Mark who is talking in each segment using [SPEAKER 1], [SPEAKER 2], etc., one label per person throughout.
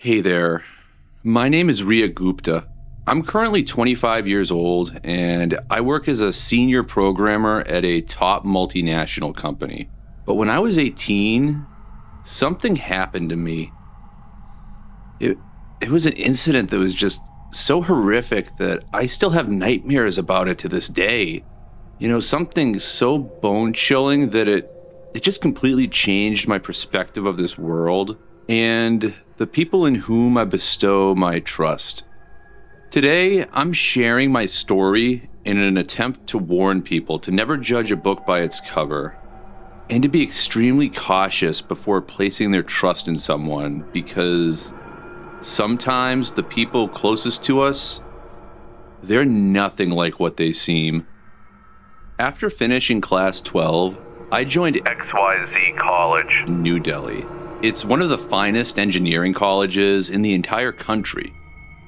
[SPEAKER 1] Hey there. My name is Rhea Gupta. I'm currently 25 years old, and I work as a senior programmer at a top multinational company. But when I was 18, something happened to me. It was an incident that was just so horrific that I still have nightmares about it to this day. Something so bone-chilling that it just completely changed my perspective of this world and the people in whom I bestow my trust. Today, I'm sharing my story in an attempt to warn people to never judge a book by its cover and to be extremely cautious before placing their trust in someone, because sometimes the people closest to us, they're nothing like what they seem. After finishing class 12, I joined XYZ College in New Delhi. It's one of the finest engineering colleges in the entire country.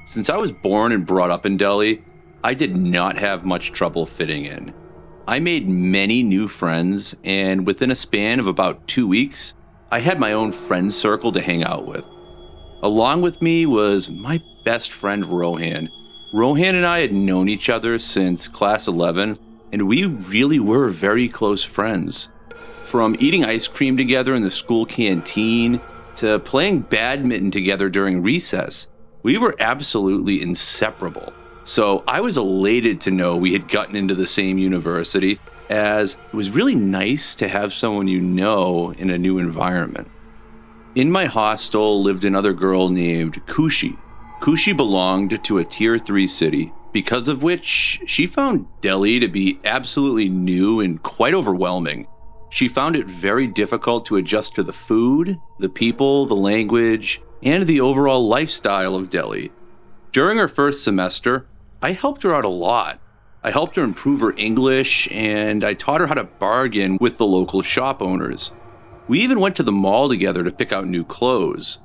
[SPEAKER 1] Since I was born and brought up in Delhi, I did not have much trouble fitting in. I made many new friends, and within a span of about 2 weeks, I had my own friend circle to hang out with. Along with me was my best friend Rohan. Rohan and I had known each other since class 11, and we really were very close friends. From eating ice cream together in the school canteen to playing badminton together during recess, we were absolutely inseparable. So I was elated to know we had gotten into the same university, as it was really nice to have someone you know in a new environment. In my hostel lived another girl named Kushi. Kushi belonged to a tier 3 city, because of which she found Delhi to be absolutely new and quite overwhelming. She found it very difficult to adjust to the food, the people, the language, and the overall lifestyle of Delhi. During her first semester, I helped her out a lot. I helped her improve her English, and I taught her how to bargain with the local shop owners. We even went to the mall together to pick out new clothes.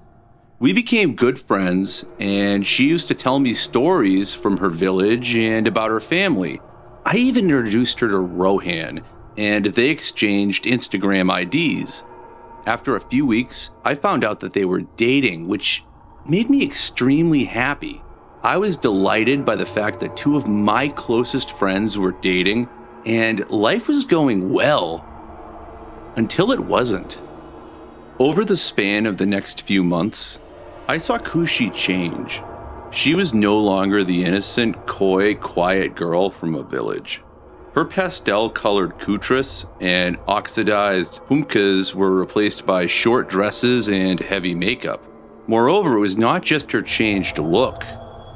[SPEAKER 1] We became good friends, and she used to tell me stories from her village and about her family. I even introduced her to Rohan, and they exchanged Instagram IDs. After a few weeks, I found out that they were dating, which made me extremely happy. I was delighted by the fact that 2 of my closest friends were dating, and life was going well. Until it wasn't. Over the span of the next few months, I saw Kushi change. She was no longer the innocent, coy, quiet girl from a village. Her pastel-colored kutras and oxidized humkas were replaced by short dresses and heavy makeup. Moreover, it was not just her changed look.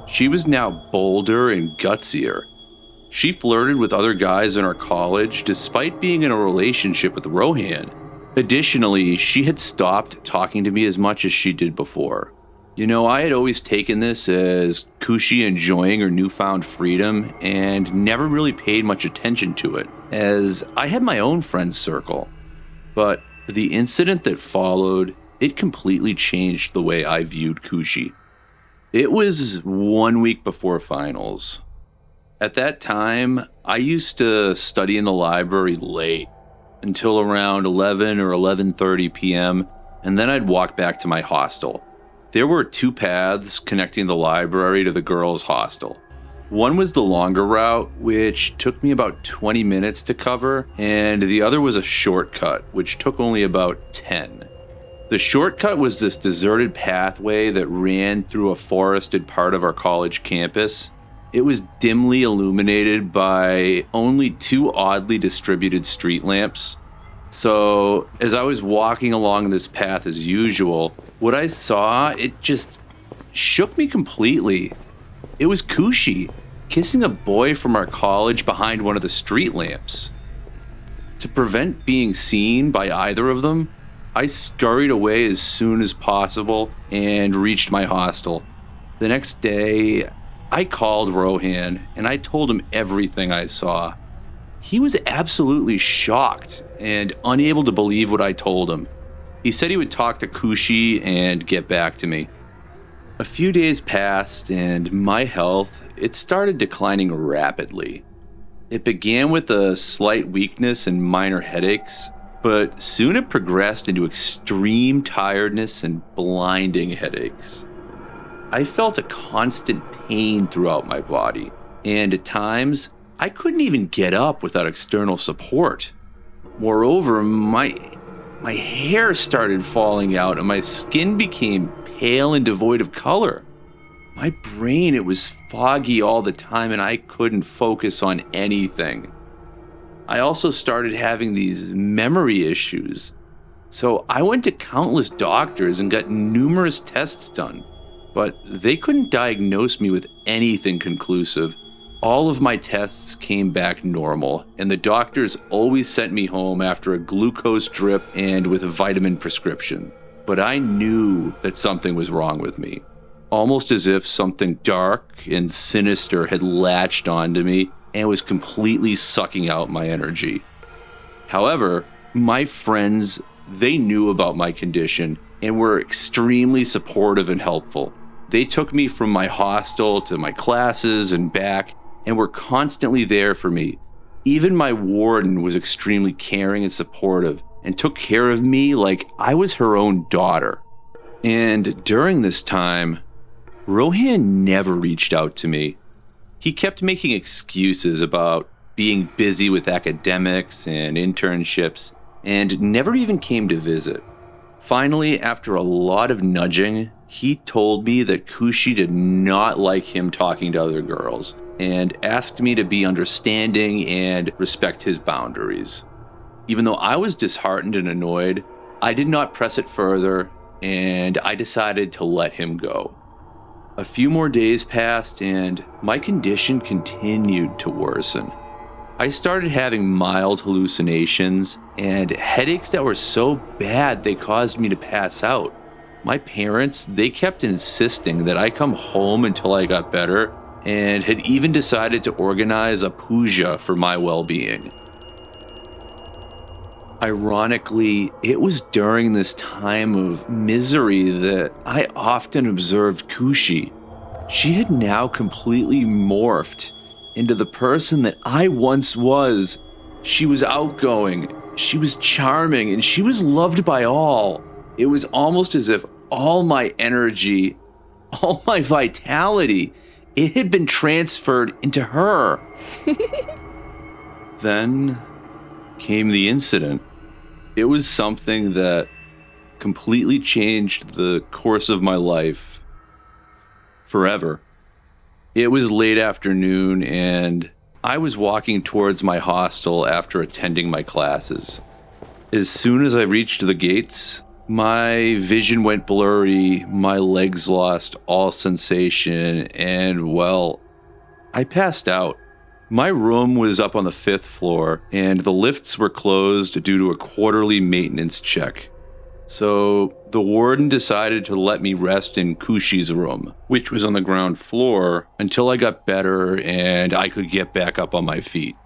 [SPEAKER 1] She was now bolder and gutsier. She flirted with other guys in our college despite being in a relationship with Rohan. Additionally, she had stopped talking to me as much as she did before. I had always taken this as Kushi enjoying her newfound freedom and never really paid much attention to it, as I had my own friend circle. But the incident that followed, it completely changed the way I viewed Kushi. It was 1 week before finals. At that time, I used to study in the library late, until around 11 or 11:30 p.m., and then I'd walk back to my hostel. There were 2 paths connecting the library to the girls' hostel. One was the longer route, which took me about 20 minutes to cover, and the other was a shortcut, which took only about 10. The shortcut was this deserted pathway that ran through a forested part of our college campus. It was dimly illuminated by only 2 oddly distributed street lamps. So, as I was walking along this path as usual, what I saw, it just shook me completely. It was Kushi kissing a boy from our college behind one of the street lamps. To prevent being seen by either of them, I scurried away as soon as possible and reached my hostel. The next day, I called Rohan and I told him everything I saw. He was absolutely shocked and unable to believe what I told him. He said he would talk to Kushi and get back to me. A few days passed and my health, it started declining rapidly. It began with a slight weakness and minor headaches, but soon it progressed into extreme tiredness and blinding headaches. I felt a constant pain throughout my body, and at times, I couldn't even get up without external support. Moreover, my hair started falling out and my skin became pale and devoid of color. My brain, it was foggy all the time and I couldn't focus on anything. I also started having these memory issues. So I went to countless doctors and got numerous tests done, but they couldn't diagnose me with anything conclusive. All of my tests came back normal, and the doctors always sent me home after a glucose drip and with a vitamin prescription. But I knew that something was wrong with me, almost as if something dark and sinister had latched onto me and was completely sucking out my energy. However, my friends, they knew about my condition and were extremely supportive and helpful. They took me from my hostel to my classes and back, and were constantly there for me. Even my warden was extremely caring and supportive and took care of me like I was her own daughter. And during this time, Rohan never reached out to me. He kept making excuses about being busy with academics and internships and never even came to visit. Finally, after a lot of nudging, he told me that Kushi did not like him talking to other girls and asked me to be understanding and respect his boundaries. Even though I was disheartened and annoyed, I did not press it further and I decided to let him go. A few more days passed and my condition continued to worsen. I started having mild hallucinations and headaches that were so bad they caused me to pass out. My parents, they kept insisting that I come home until I got better and had even decided to organize a puja for my well-being. Ironically, it was during this time of misery that I often observed Kushi. She had now completely morphed into the person that I once was. She was outgoing, she was charming, and she was loved by all. It was almost as if all my energy, all my vitality, it had been transferred into her. Then came the incident. It was something that completely changed the course of my life forever. It was late afternoon and I was walking towards my hostel after attending my classes. As soon as I reached the gates, my vision went blurry, my legs lost all sensation, and well, I passed out. My room was up on the 5th floor, and the lifts were closed due to a quarterly maintenance check. So the warden decided to let me rest in Kushi's room, which was on the ground floor, until I got better and I could get back up on my feet.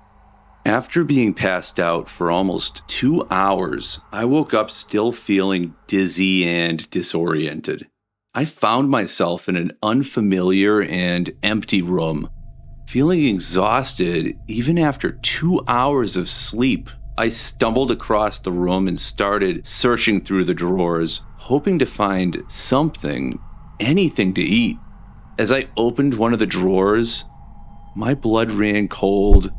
[SPEAKER 1] After being passed out for almost 2 hours, I woke up still feeling dizzy and disoriented. I found myself in an unfamiliar and empty room. Feeling exhausted, even after 2 hours of sleep, I stumbled across the room and started searching through the drawers, hoping to find something, anything to eat. As I opened one of the drawers, my blood ran cold,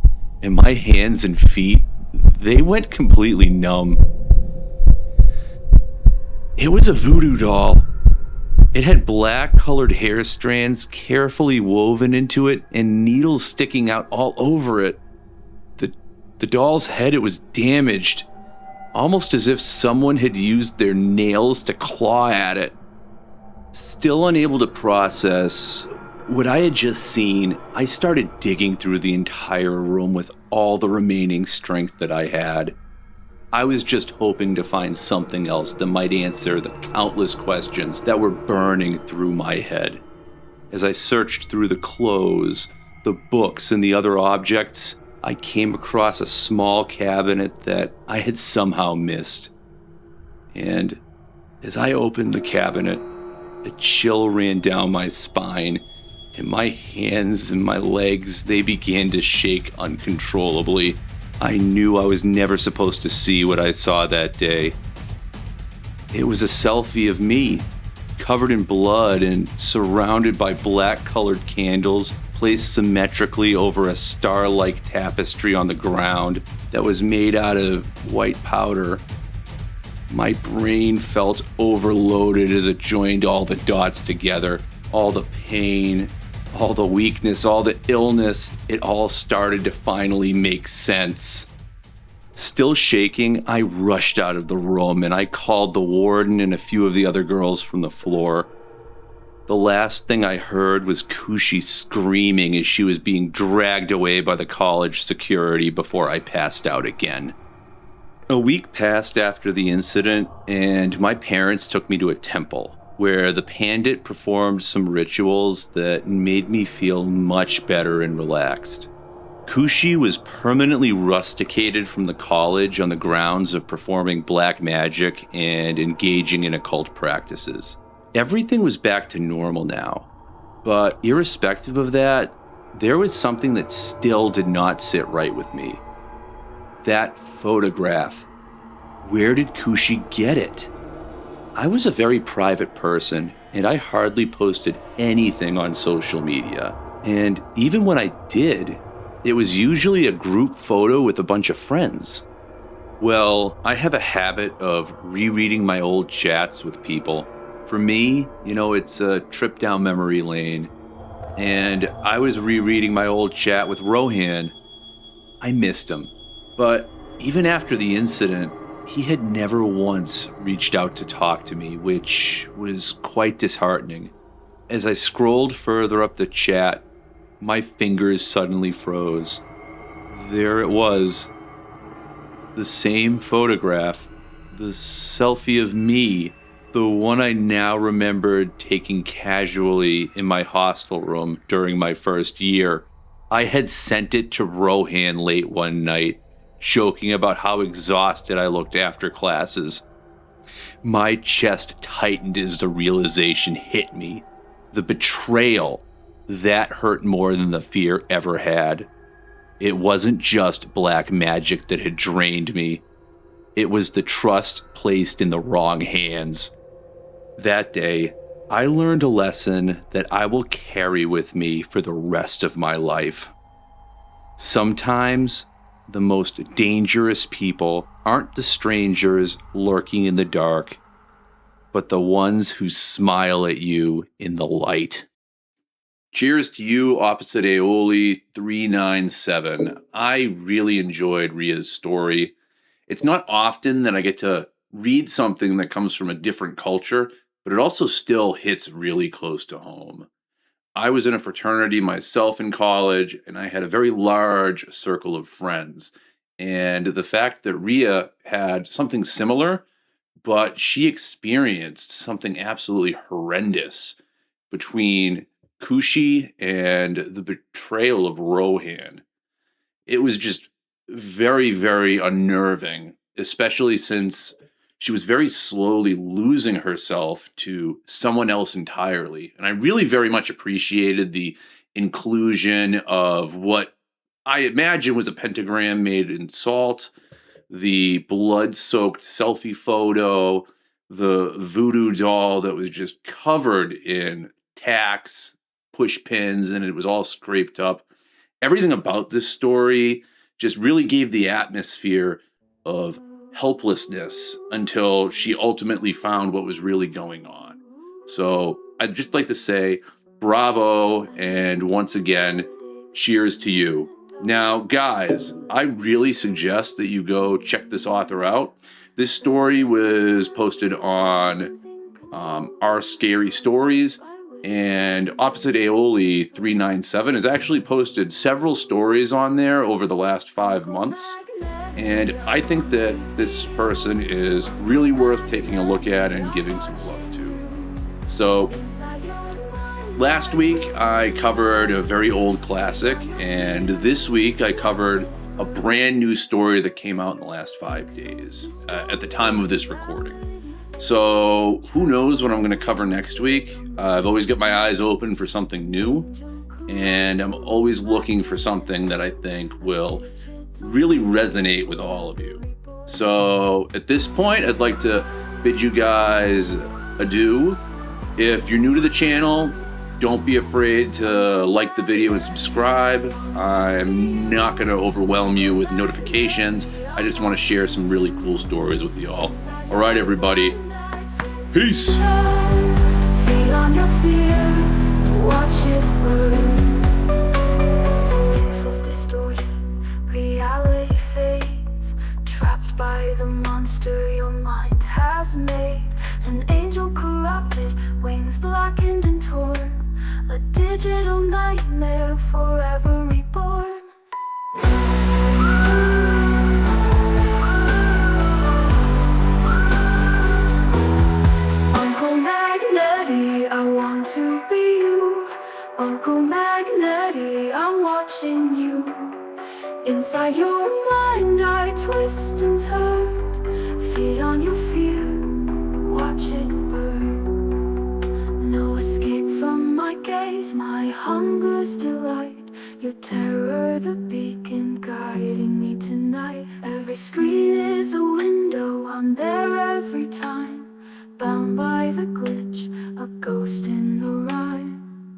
[SPEAKER 1] and my hands and feet, they went completely numb. It was a voodoo doll. It had black-colored hair strands carefully woven into it and needles sticking out all over it. The doll's head, it was damaged, almost as if someone had used their nails to claw at it. Still unable to process what I had just seen, I started digging through the entire room with all the remaining strength that I had. I was just hoping to find something else that might answer the countless questions that were burning through my head. As I searched through the clothes, the books, and the other objects, I came across a small cabinet that I had somehow missed. And as I opened the cabinet, a chill ran down my spine, and my hands and my legs, they began to shake uncontrollably. I knew I was never supposed to see what I saw that day. It was a selfie of me, covered in blood and surrounded by black-colored candles placed symmetrically over a star-like tapestry on the ground that was made out of white powder. My brain felt overloaded as it joined all the dots together. All the pain, all the weakness, all the illness, it all started to finally make sense. Still shaking, I rushed out of the room and I called the warden and a few of the other girls from the floor. The last thing I heard was Kushi screaming as she was being dragged away by the college security before I passed out again. A week passed after the incident, and my parents took me to a temple, where the pandit performed some rituals that made me feel much better and relaxed. Kushi was permanently rusticated from the college on the grounds of performing black magic and engaging in occult practices. Everything was back to normal now, but irrespective of that, there was something that still did not sit right with me. That photograph. Where did Kushi get it? I was a very private person, and I hardly posted anything on social media. And even when I did, it was usually a group photo with a bunch of friends. Well, I have a habit of rereading my old chats with people. For me, it's a trip down memory lane. And I was rereading my old chat with Rohan. I missed him. But even after the incident, he had never once reached out to talk to me, which was quite disheartening. As I scrolled further up the chat, my fingers suddenly froze. There it was. The same photograph. The selfie of me. The one I now remembered taking casually in my hostel room during my first year. I had sent it to Rohan late one night, joking about how exhausted I looked after classes. My chest tightened as the realization hit me. The betrayal, that hurt more than the fear ever had. It wasn't just black magic that had drained me. It was the trust placed in the wrong hands. That day, I learned a lesson that I will carry with me for the rest of my life. Sometimes, the most dangerous people aren't the strangers lurking in the dark, but the ones who smile at you in the light. Cheers to you, Opposite Aeoli 397. I really enjoyed Rhea's story. It's not often that I get to read something that comes from a different culture, but it also still hits really close to home. I was in a fraternity myself in college, and I had a very large circle of friends. And the fact that Rhea had something similar, but she experienced something absolutely horrendous between Kushi and the betrayal of Rohan. It was just very, very unnerving, especially since she was very slowly losing herself to someone else entirely. And I really very much appreciated the inclusion of what I imagine was a pentagram made in salt, the blood-soaked selfie photo, the voodoo doll that was just covered in tacks, push pins, and it was all scraped up. Everything about this story just really gave the atmosphere of helplessness until she ultimately found what was really going on. So I'd just like to say bravo, and once again, cheers to you. Now, guys, I really suggest that you go check this author out. This story was posted on our Scary Stories, and Opposite Aeoli 397 has actually posted several stories on there over the last 5 months. And I think that this person is really worth taking a look at and giving some love to. So, last week I covered a very old classic, and this week I covered a brand new story that came out in the last 5 days at the time of this recording. So, who knows what I'm going to cover next week? I've always got my eyes open for something new, and I'm always looking for something that I think will really resonate with all of you. So at this point, I'd like to bid you guys adieu If you're new to the channel, don't be afraid to like the video and subscribe. I'm not going to overwhelm you with notifications. I just want to share some really cool stories with y'all. All right, everybody. Peace.
[SPEAKER 2] Feel on your fear, watch it burn. Pixels distorted, reality fades. Trapped by the monster your mind has made. An angel corrupted, wings blackened and torn. A digital nightmare forever reborn. Uncle Magnetti, I want to be you. Uncle Magnetti, I'm watching you. Inside your mind I twist and turn. Feed on your fear, watch it burn. No escape from my gaze, my hunger's delight. Your terror, the beacon guiding me tonight. Every screen is a window, I'm there every time. Bound by the glitch, a ghost in